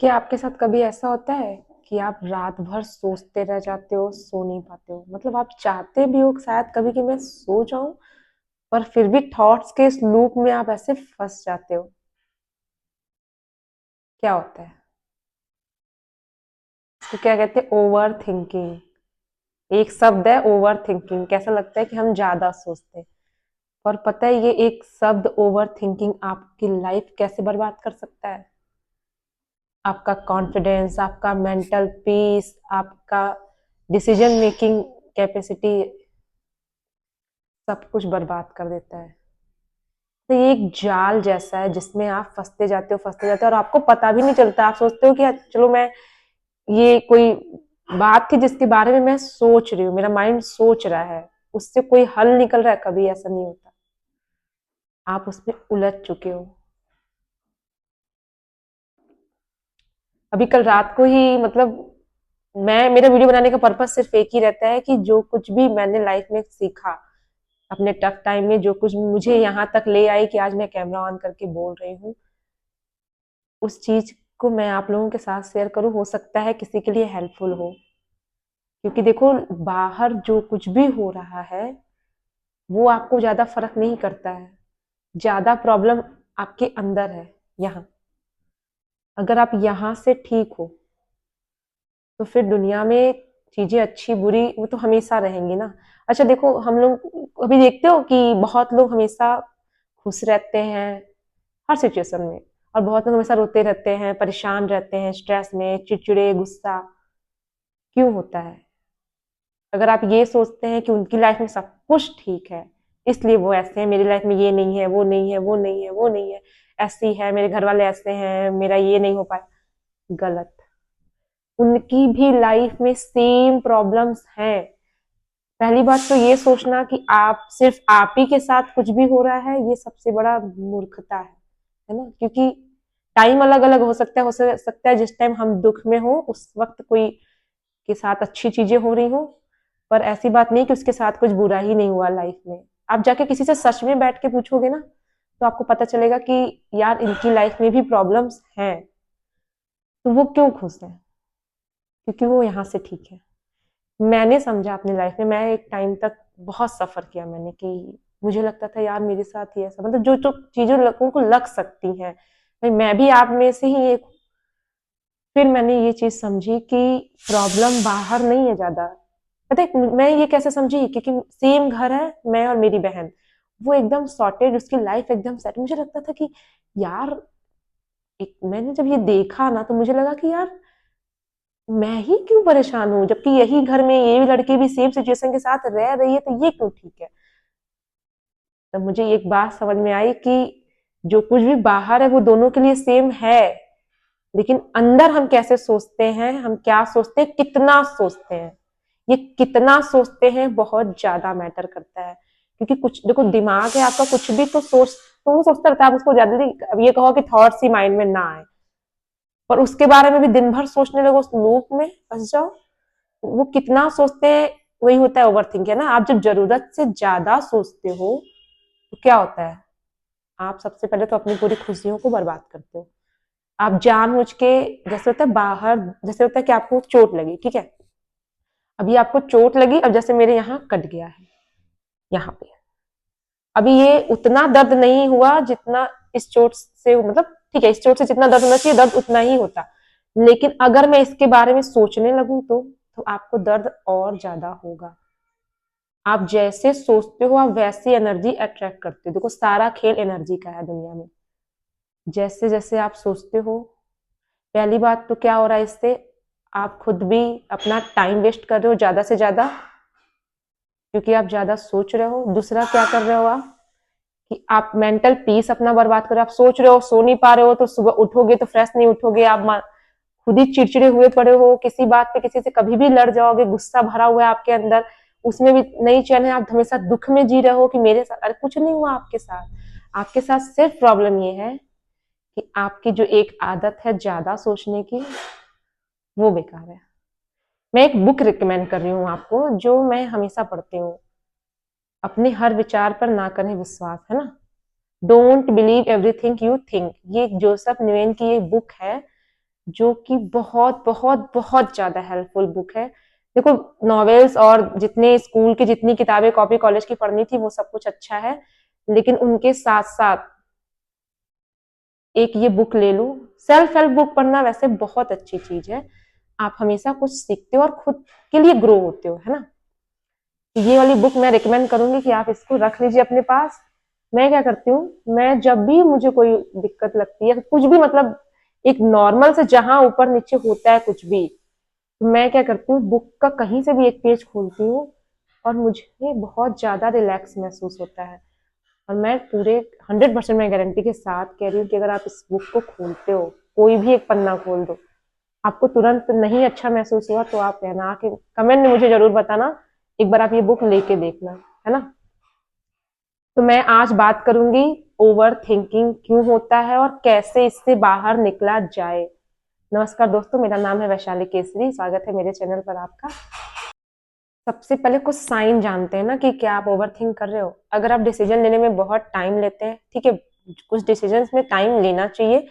क्या आपके साथ कभी ऐसा होता है कि आप रात भर सोचते रह जाते हो, सो नहीं पाते हो? मतलब आप चाहते भी हो शायद कभी कि मैं सो जाऊं, पर फिर भी थॉट्स के इस लूप में आप ऐसे फंस जाते हो। क्या होता है? इसको क्या कहते हैं? Over thinking. एक शब्द है ओवर थिंकिंग। कैसा लगता है कि हम ज्यादा सोचते हैं। और पता है ये एक शब्द ओवर थिंकिंग आपकी लाइफ कैसे बर्बाद कर सकता है? आपका कॉन्फिडेंस, आपका मेंटल पीस, आपका डिसीजन मेकिंग कैपेसिटी, सब कुछ बर्बाद कर देता है। तो ये एक जाल जैसा है जिसमें आप फंसते जाते हो और आपको पता भी नहीं चलता। आप सोचते हो कि चलो मैं ये कोई बात थी जिसके बारे में मैं सोच रही हूँ, मेरा माइंड सोच रहा है, उससे कोई हल निकल रहा है, कभी ऐसा नहीं होता। आप उसमें उलझ चुके हो। अभी कल रात को ही मतलब मैं मेरा वीडियो बनाने का पर्पस सिर्फ एक ही रहता है कि जो कुछ भी मैंने लाइफ में सीखा अपने टफ टाइम में, जो कुछ मुझे यहाँ तक ले आई कि आज मैं कैमरा ऑन करके बोल रही हूँ, उस चीज को मैं आप लोगों के साथ शेयर करूँ। हो सकता है किसी के लिए हेल्पफुल हो। क्योंकि देखो, बाहर जो कुछ भी हो रहा है वो आपको ज्यादा फर्क नहीं करता है। ज्यादा प्रॉब्लम आपके अंदर है, यहाँ। अगर आप यहाँ से ठीक हो तो फिर दुनिया में चीजें अच्छी बुरी वो तो हमेशा रहेंगी ना। अच्छा देखो, हम लोग अभी देखते हो कि बहुत लोग हमेशा खुश रहते हैं हर सिचुएशन में, और बहुत लोग हमेशा रोते रहते हैं, परेशान रहते हैं, स्ट्रेस में, चिड़चिड़े, गुस्सा। क्यों होता है? अगर आप ये सोचते हैं कि उनकी लाइफ में सब कुछ ठीक है, इसलिए वो ऐसे हैं, मेरी लाइफ में ये नहीं है, वो नहीं है, वो नहीं है, वो नहीं है, ऐसी है, मेरे घर वाले ऐसे हैं, मेरा ये नहीं हो पाया। गलत। उनकी भी लाइफ में सेम प्रॉब्लम्स हैं। पहली बात तो ये सोचना कि आप सिर्फ आप ही के साथ कुछ भी हो रहा है, ये सबसे बड़ा मूर्खता है ना? क्योंकि टाइम अलग अलग हो सकता है। सकता है जिस टाइम हम दुख में हो उस वक्त कोई के साथ अच्छी चीजें हो रही हो, पर ऐसी बात नहीं कि उसके साथ कुछ बुरा ही नहीं हुआ लाइफ में। आप जाके किसी से सच में बैठ के पूछोगे ना, तो आपको पता चलेगा कि यार इनकी लाइफ में भी प्रॉब्लम्स हैं, तो वो क्यों खुश है? क्योंकि वो यहाँ से ठीक है। मैंने समझा अपनी लाइफ में, मैं एक टाइम तक बहुत सफर किया मैंने कि मुझे लगता था यार मेरे साथ ही ऐसा, मतलब जो जो चीजें लोगों को लग सकती हैं, भाई मैं भी आप में से ही एक। फिर मैंने ये चीज समझी कि प्रॉब्लम बाहर नहीं है ज्यादा। पता है मैं ये कैसे समझी? क्योंकि सेम घर है, मैं और मेरी बहन, वो एकदम सॉर्टेड, उसकी लाइफ एकदम सेट। मुझे लगता था कि यार एक मैंने जब ये देखा ना तो मुझे लगा कि यार मैं ही क्यों परेशान हूँ, जबकि यही घर में ये भी लड़की भी सेम सिचुएशन के साथ रह रही है, तो ये क्यों ठीक है? तब मुझे एक बात समझ में आई कि जो कुछ भी बाहर है वो दोनों के लिए सेम है, लेकिन अंदर हम कैसे सोचते हैं, हम क्या सोचते हैं, कितना सोचते हैं, ये कितना सोचते हैं बहुत ज्यादा मैटर करता है। क्योंकि कुछ देखो, दिमाग है आपका, कुछ भी तो सोचता रहता है। आप उसको जल्दी अब ये कहो कि थॉट्स ही माइंड में ना आए, पर उसके बारे में भी दिन भर सोचने लगो, उस लूप में फंस जाओ। वो कितना सोचते हैं, वही होता है ओवर थिंक, है ना? आप जब जरूरत से ज्यादा सोचते हो तो क्या होता है? आप सबसे पहले तो अपनी पूरी खुशियों को बर्बाद करते हो। आप जानबूझ के, जैसे होता है बाहर, जैसे होता है कि आपको चोट लगी, ठीक है, अभी आपको चोट लगी, अब जैसे मेरे यहाँ कट गया है, यहाँ पे अभी ये उतना दर्द नहीं हुआ जितना इस चोट से, मतलब ठीक है, इस चोट से जितना दर्द होना चाहिए दर्द उतना ही होता, लेकिन अगर मैं इसके बारे में सोचने लगूं तो आपको दर्द और ज्यादा होगा। आप जैसे सोचते हो आप वैसी एनर्जी अट्रैक्ट करते हो। देखो, सारा खेल एनर्जी का है दुनिया में। जैसे जैसे आप सोचते हो, पहली बात तो क्या हो रहा है इससे, आप खुद भी अपना टाइम वेस्ट कर रहे हो ज्यादा से ज्यादा, क्योंकि आप ज्यादा सोच रहे हो। दूसरा क्या कर रहे हो आप, कि आप मेंटल पीस अपना बर्बाद कर रहे हो। आप सोच रहे हो, सो नहीं पा रहे हो, तो सुबह उठोगे तो फ्रेश नहीं उठोगे, आप खुद ही चिड़चिड़े हुए पड़े हो, किसी बात पे किसी से कभी भी लड़ जाओगे, गुस्सा भरा हुआ है आपके अंदर, उसमें भी नहीं चैन है, आप हमेशा दुख में जी रहे हो कि मेरे साथ, अरे कुछ नहीं हुआ आपके साथ। आपके साथ सिर्फ प्रॉब्लम ये है कि आपकी जो एक आदत है ज्यादा सोचने की, वो बेकार है। मैं एक बुक रिकमेंड कर रही हूँ आपको, जो मैं हमेशा पढ़ती हूँ। अपने हर विचार पर ना करें विश्वास, है ना? Don't believe everything you think, ये जोसेफ न्यूएन की एक बुक है। जो कि बहुत बहुत बहुत ज्यादा हेल्पफुल बुक है। देखो, नॉवेल्स और जितने स्कूल की जितनी किताबें कॉपी कॉलेज की पढ़नी थी वो सब कुछ अच्छा है, लेकिन उनके साथ साथ एक ये बुक ले लो। सेल्फ हेल्प बुक पढ़ना वैसे बहुत अच्छी चीज है, आप हमेशा कुछ सीखते हो और खुद के लिए ग्रो होते हो, है ना। ये वाली बुक मैं रिकमेंड करूंगी कि आप इसको रख लीजिए अपने पास। मैं क्या करती हूँ, मैं जब भी मुझे कोई दिक्कत लगती है कुछ भी, मतलब एक नॉर्मल से जहां ऊपर नीचे होता है कुछ भी, तो मैं क्या करती हूँ, बुक का कहीं से भी एक पेज खोलती हूँ और मुझे बहुत ज्यादा रिलैक्स महसूस होता है। और मैं पूरे 100% मैं गारंटी के साथ कह रही हूँ कि अगर आप इस बुक को खोलते हो, कोई भी एक पन्ना खोल दो, आपको तुरंत नहीं अच्छा महसूस हुआ तो आप कहना, आके कमेंट में मुझे जरूर बताना, एक बार आप ये बुक लेके देखना, है ना। तो मैं आज बात करूंगी ओवर थिंकिंग क्यों होता है और कैसे इससे बाहर निकला जाए। नमस्कार दोस्तों, मेरा नाम है वैशाली केसरी, स्वागत है मेरे चैनल पर आपका। सबसे पहले कुछ साइन जानते हैं ना कि क्या आप ओवर थिंक कर रहे हो। अगर आप डिसीजन लेने में बहुत टाइम लेते हैं, ठीक है, कुछ डिसीजन में टाइम लेना चाहिए,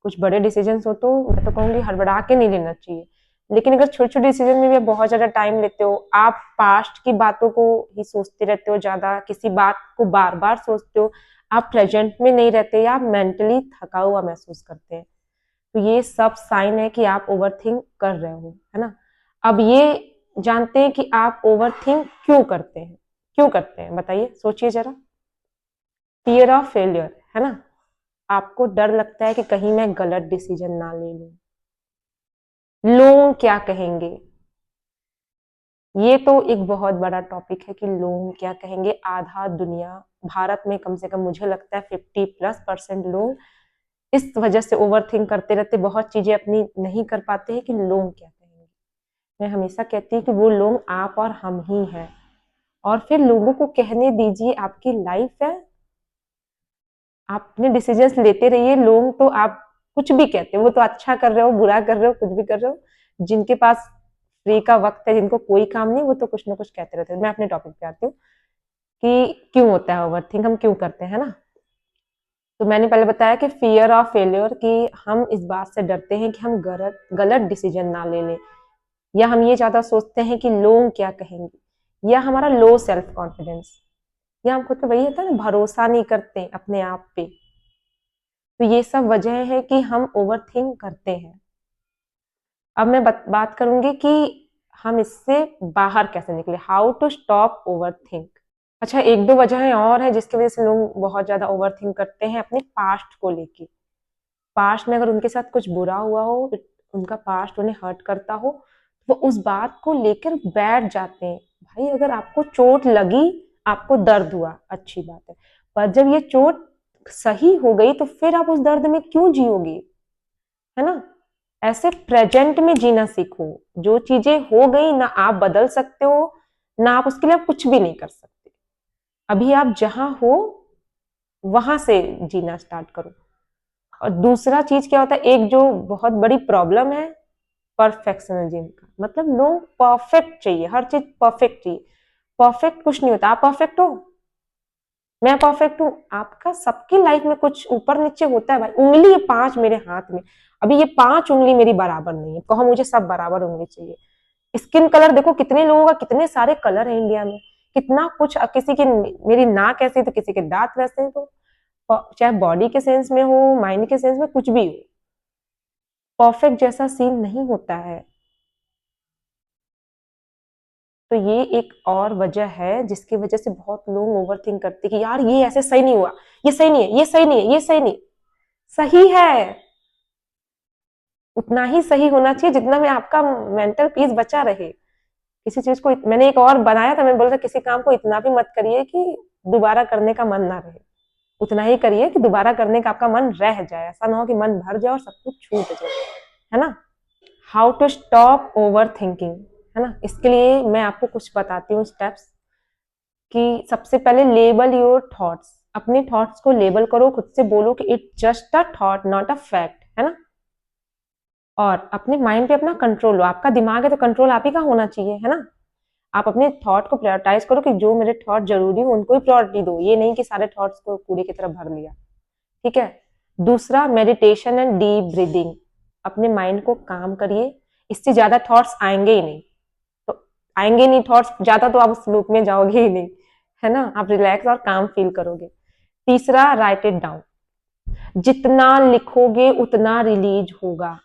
कुछ बड़े डिसीजन हो तो मैं तो कहूंगी हड़बड़ा के नहीं लेना चाहिए, लेकिन अगर छोटे छोटे डिसीजन में भी आप बहुत ज्यादा टाइम लेते हो, आप पास्ट की बातों को ही सोचते रहते हो, ज्यादा किसी बात को बार बार सोचते हो, आप प्रेजेंट में नहीं रहते या आप मेंटली थका हुआ महसूस करते हैं, तो ये सब साइन है कि आप ओवर थिंक कर रहे हो, है ना। अब ये जानते हैं कि आप ओवर थिंक क्यों करते हैं, क्यों करते हैं बताइए, सोचिए जरा। फियर ऑफ फेलियर, है ना। आपको डर लगता है कि कहीं मैं गलत डिसीजन ना ले लूं, लोग क्या कहेंगे। ये तो एक बहुत बड़ा टॉपिक है कि लोग क्या कहेंगे। आधा दुनिया, भारत में कम से कम मुझे लगता है 50+% लोग इस वजह से ओवर थिंक करते रहते, बहुत चीजें अपनी नहीं कर पाते हैं कि लोग क्या कहेंगे। मैं हमेशा कहती हूँ कि वो लोग आप और हम ही हैं, और फिर लोगों को कहने दीजिए, आपकी लाइफ है, आप अपने डिसीजंस लेते रहिए। लोग तो आप कुछ भी कहते हैं, वो तो अच्छा कर रहे हो बुरा कर रहे हो कुछ भी कर रहे हो, जिनके पास फ्री का वक्त है, जिनको कोई काम नहीं, वो तो कुछ ना कुछ कहते रहते हैं। मैं अपने टॉपिक पे आती हूँ कि क्यों होता है ओवर थिंक, हम क्यों करते हैं ना। तो मैंने पहले बताया कि फियर ऑफ फेलियर, कि हम इस बात से डरते हैं कि हम गलत गलत डिसीजन ना ले लें, या हम ये ज्यादा सोचते हैं कि लोग क्या कहेंगे, या हमारा लो सेल्फ कॉन्फिडेंस, या हम खुद पे, वही होता है ना, भरोसा नहीं करते अपने आप पे। तो ये सब वजह है कि हम ओवर थिंक करते हैं। अब मैं बात करूंगी कि हम इससे बाहर कैसे निकले, how to stop overthink. अच्छा, एक दो वजहें और हैं जिसकी वजह से लोग बहुत ज्यादा ओवर थिंक करते हैं अपने पास्ट को लेके। पास्ट में अगर उनके साथ कुछ बुरा हुआ हो, उनका पास्ट उन्हें हर्ट करता हो, तो वो उस बात को लेकर बैठ जाते हैं। भाई, अगर आपको चोट लगी, आपको दर्द हुआ, अच्छी बात है, पर जब ये चोट सही हो गई तो फिर आप उस दर्द में क्यों जियोगे, है ना। ऐसे प्रेजेंट में जीना सीखो। जो चीजें हो गई ना आप बदल सकते हो, ना आप उसके लिए कुछ भी नहीं कर सकते। अभी आप जहां हो वहां से जीना स्टार्ट करो। और दूसरा चीज क्या होता है, एक जो बहुत बड़ी प्रॉब्लम है, परफेक्शनिज्म का, मतलब लोग परफेक्ट चाहिए, हर चीज परफेक्ट चाहिए। परफेक्ट कुछ नहीं होता, आप परफेक्ट हो, मैं परफेक्ट हूँ, आपका सबकी लाइफ में कुछ ऊपर नीचे होता है भाई। उंगली ये 5 मेरे हाथ में, अभी ये 5 उंगली मेरी बराबर नहीं है, कहो मुझे सब बराबर उंगली चाहिए। स्किन कलर देखो, कितने लोगों का कितने सारे कलर है इंडिया में, कितना कुछ, किसी की, मेरी नाक ऐसी तो किसी के दांत वैसे हैं, तो चाहे बॉडी के सेंस में हो, माइंड के सेंस में, कुछ भी हो, परफेक्ट जैसा सीन नहीं होता है। तो ये एक और वजह है जिसकी वजह से बहुत लोग ओवर थिंक करते कि यार ये ऐसे सही नहीं हुआ, ये सही नहीं है, ये सही नहीं है, ये सही नहीं, सही है, उतना ही सही होना चाहिए जितना में आपका मेंटल पीस बचा रहे। किसी चीज को मैंने एक और बनाया था, मैं बोल रहा किसी काम को इतना भी मत करिए कि दोबारा करने का मन ना रहे, उतना ही करिए कि दोबारा करने का आपका मन रह जाए, ऐसा ना हो कि मन भर जाए और सब कुछ छूट जाए, है ना। How to stop overthinking, है ना, इसके लिए मैं आपको कुछ बताती हूँ स्टेप्स। कि सबसे पहले लेबल योर थॉट्स, अपने थॉट्स को लेबल करो, खुद से बोलो कि it just a thought not a fact, है ना। और अपने माइंड पे अपना कंट्रोल लो, आपका दिमाग है तो कंट्रोल आप ही का होना चाहिए, है ना। आप अपने थॉट को प्रायोरिटाइज करो कि जो मेरे थॉट जरूरी हो उनको ही प्रायोरिटी दो, ये नहीं कि सारे थॉट्स को कूड़े की तरफ भर लिया, ठीक है। दूसरा, मेडिटेशन एंड डीप ब्रीदिंग, अपने माइंड को काम करिए, इससे ज्यादा थॉट्स आएंगे ही नहीं। तो आएंगे नहीं थॉट्स ज्यादा तो आप उस लूप में जाओगे ही नहीं, है ना। आप रिलैक्स और काम फील करोगे। तीसरा, राइट इट डाउन। जितना लिखोगे उतना रिलीज होगा।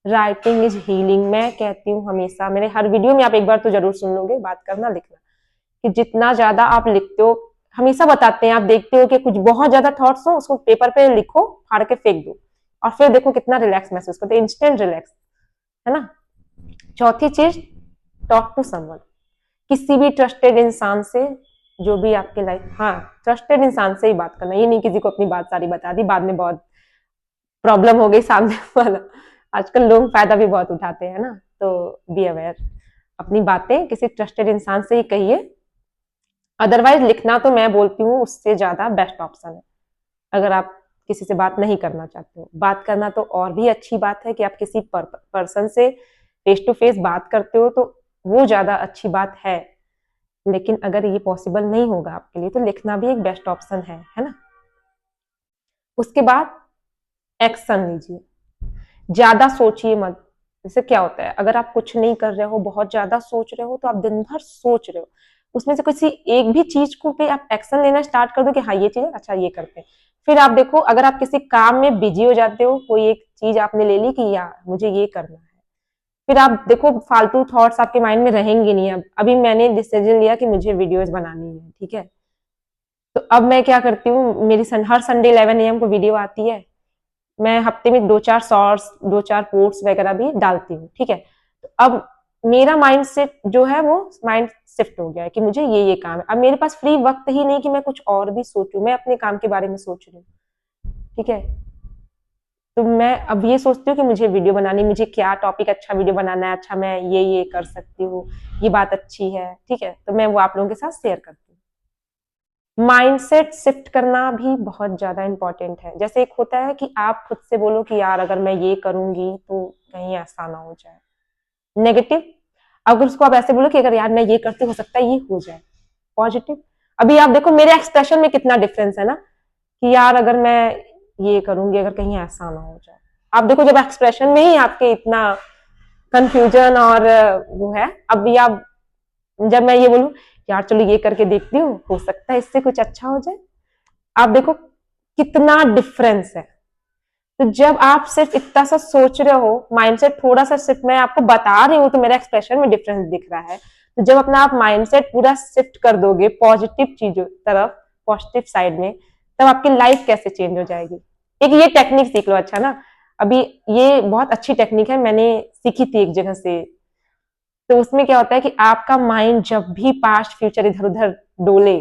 Writing is healing. मैं कहती हूँ हमेशा, मेरे हर वीडियो में आप एक बार तो जरूर सुन लोगे, बात करना लिखना, कि जितना ज्यादा आप लिखते हो, हमेशा बताते हैं, आप देखते हो कि कुछ बहुत ज्यादा थॉट्स हो, उसको पेपर पे लिखो, फाड़ के फेंक दो, और फिर देखो कितना रिलैक्स महसूस करते, इंस्टेंट रिलैक्स, है ना। चौथी चीज, टॉक टू समवन। किसी भी ट्रस्टेड इंसान से, जो भी आपके लाइफ, हाँ, ट्रस्टेड इंसान से ही बात करना। ये नहीं किसी को अपनी बात सारी बता दी, बाद में बहुत प्रॉब्लम हो गई सामने वाला। आजकल लोग फायदा भी बहुत उठाते हैं ना, तो बी अवेयर। अपनी बातें किसी ट्रस्टेड इंसान से ही कहिए। अदरवाइज लिखना तो मैं बोलती हूँ उससे ज्यादा बेस्ट ऑप्शन है, अगर आप किसी से बात नहीं करना चाहते हो। बात करना तो और भी अच्छी बात है कि आप किसी पर्सन से फेस टू फेस बात करते हो, तो वो ज्यादा अच्छी बात है। लेकिन अगर ये पॉसिबल नहीं होगा आपके लिए, तो लिखना भी एक बेस्ट ऑप्शन है ना। उसके बाद एक्शन लीजिए, ज्यादा सोचिए मत। जैसे क्या होता है, अगर आप कुछ नहीं कर रहे हो, बहुत ज्यादा सोच रहे हो, तो आप दिन भर सोच रहे हो, उसमें से किसी एक भी चीज को पे आप एक्शन लेना स्टार्ट कर दो कि हाँ ये चीज है, अच्छा ये करते हैं। फिर आप देखो, अगर आप किसी काम में बिजी हो जाते हो, कोई एक चीज आपने ले ली कि यार मुझे ये करना है, फिर आप देखो फालतू थॉट्स आपके माइंड में रहेंगे नहीं। अब अभी मैंने डिसीजन लिया कि मुझे वीडियोज बनानी है, ठीक है, तो अब मैं क्या करती हूँ, मेरी हर संडे 11 AM को वीडियो आती है। मैं हफ्ते में 2-4 शॉर्ट्स, 2-4 पोस्ट वगैरह भी डालती हूँ, ठीक है। तो अब मेरा माइंड सेट जो है वो माइंड शिफ्ट हो गया है कि मुझे ये काम है। अब मेरे पास फ्री वक्त ही नहीं कि मैं कुछ और भी सोचूं, मैं अपने काम के बारे में सोच रही हूँ, ठीक है। तो मैं अब ये सोचती हूँ कि मुझे वीडियो बनानी, मुझे क्या टॉपिक अच्छा वीडियो बनाना है, अच्छा मैं ये कर सकती हूँ, ये बात अच्छी है, ठीक है, तो मैं वो आप लोगों के साथ शेयर करती हूँ। माइंडसेट शिफ्ट करना भी बहुत ज्यादा इंपॉर्टेंट है। जैसे एक होता है कि आप खुद से बोलो कि यार अगर मैं ये करूंगी तो कहीं ऐसा ना हो जाए, नेगेटिव। अगर उसको आप ऐसे बोलो कि अगर यार मैं ये करती, हो सकता है ये हो जाए, पॉजिटिव। अभी आप देखो मेरे एक्सप्रेशन में कितना डिफरेंस है ना, कि यार अगर मैं ये करूंगी, अगर कहीं ऐसा ना हो जाए। आप देखो जब एक्सप्रेशन में ही आपके इतना कंफ्यूजन और वो है, अभी आप, जब मैं ये बोलूं यार चलो ये करके देखती हूँ, हो सकता है इससे कुछ अच्छा हो जाए, आप देखो कितना डिफरेंस है। तो जब आप सिर्फ इतना सा सोच रहे हो, माइंडसेट थोड़ा सा सिर्फ मैं आपको बता रही हूँ, तो मेरे एक्सप्रेशन में डिफरेंस दिख रहा है। तो जब अपना आप माइंडसेट पूरा शिफ्ट कर दोगे पॉजिटिव चीजों तरफ, पॉजिटिव साइड में, तब आपकी लाइफ कैसे चेंज हो जाएगी। एक ये टेक्निक सीख लो, अच्छा ना। अभी ये बहुत अच्छी टेक्निक है, मैंने सीखी थी एक जगह से। तो उसमें क्या होता है कि आपका माइंड जब भी पास्ट फ्यूचर इधर उधर डोले,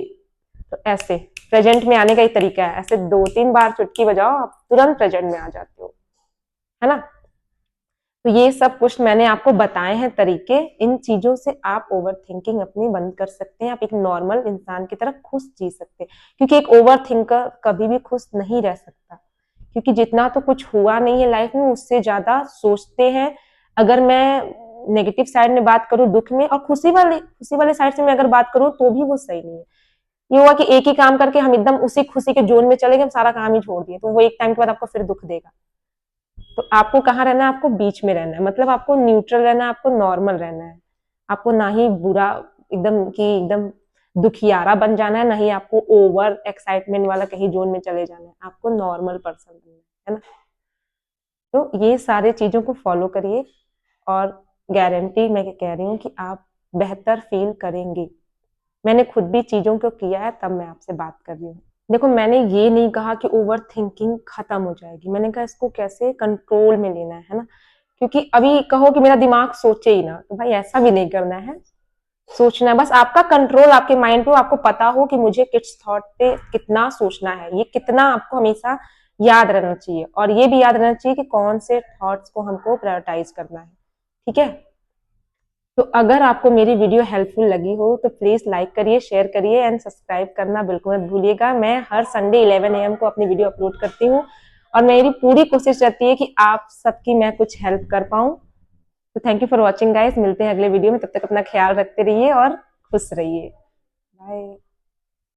तो ऐसे प्रेजेंट में आने का ही तरीका है, ऐसे 2-3 बार चुटकी बजाओ, आप तुरंत प्रेजेंट में आ जाते हो, है ना। तो ये सब कुछ मैंने आपको बताए हैं तरीके। इन चीजों से आप ओवर थिंकिंग अपनी बंद कर सकते हैं, आप एक नॉर्मल इंसान की तरह खुश जी सकते हैं। क्योंकि एक ओवर थिंकर कभी भी खुश नहीं रह सकता, क्योंकि जितना तो कुछ हुआ नहीं है लाइफ में, उससे ज्यादा सोचते हैं। अगर मैं नेगेटिव साइड में बात करूं दुख में, और खुशी वाले साइड से मैं अगर बात करूं, तो भी वो सही नहीं है। ये हुआ कि एक ही काम करके हम एकदम उसी खुशी के जोन में चले गए, हम सारा काम ही छोड़ दिए, तो वो एक टाइम के बाद आपको फिर दुख देगा। तो आपको कहाँ रहना है, आपको बीच में रहना है, मतलब आपको न्यूट्रल रहना है, आपको नॉर्मल रहना है। आपको ना ही बुरा एकदम कि एकदम दुखियारा बन जाना है, ना ही आपको ओवर एक्साइटमेंट वाला कहीं जोन में चले जाना है, आपको नॉर्मल पर्सन बनना है ना। तो ये सारे चीजों को फॉलो करिए, और गारंटी मैं कह रही हूँ कि आप बेहतर फील करेंगे। मैंने खुद भी चीजों को किया है, तब मैं आपसे बात कर रही हूँ। देखो मैंने ये नहीं कहा कि ओवर थिंकिंग खत्म हो जाएगी, मैंने कहा इसको कैसे कंट्रोल में लेना है ना। क्योंकि अभी कहो कि मेरा दिमाग सोचे ही ना, तो भाई ऐसा भी नहीं करना है। सोचना है बस, आपका कंट्रोल आपके माइंड पे, आपको पता हो कि मुझे किस थॉट पे कितना सोचना है, ये कितना आपको हमेशा याद रहना चाहिए। और ये भी याद रहना चाहिए कि कौन से थॉट्स को हमको प्रायोरिटाइज करना है, ठीक है। तो अगर आपको मेरी वीडियो हेल्पफुल लगी हो, तो प्लीज लाइक करिए, शेयर करिए एंड सब्सक्राइब करना बिल्कुल मत भूलिएगा। मैं हर संडे 11 AM को अपनी वीडियो अपलोड करती हूँ, और मेरी पूरी कोशिश रहती है कि आप सबकी मैं कुछ हेल्प कर पाऊँ। तो thank you for watching guys, मिलते हैं अगले वीडियो में, तब तक अपना ख्याल रखते रहिए और खुश रहिए। बाय।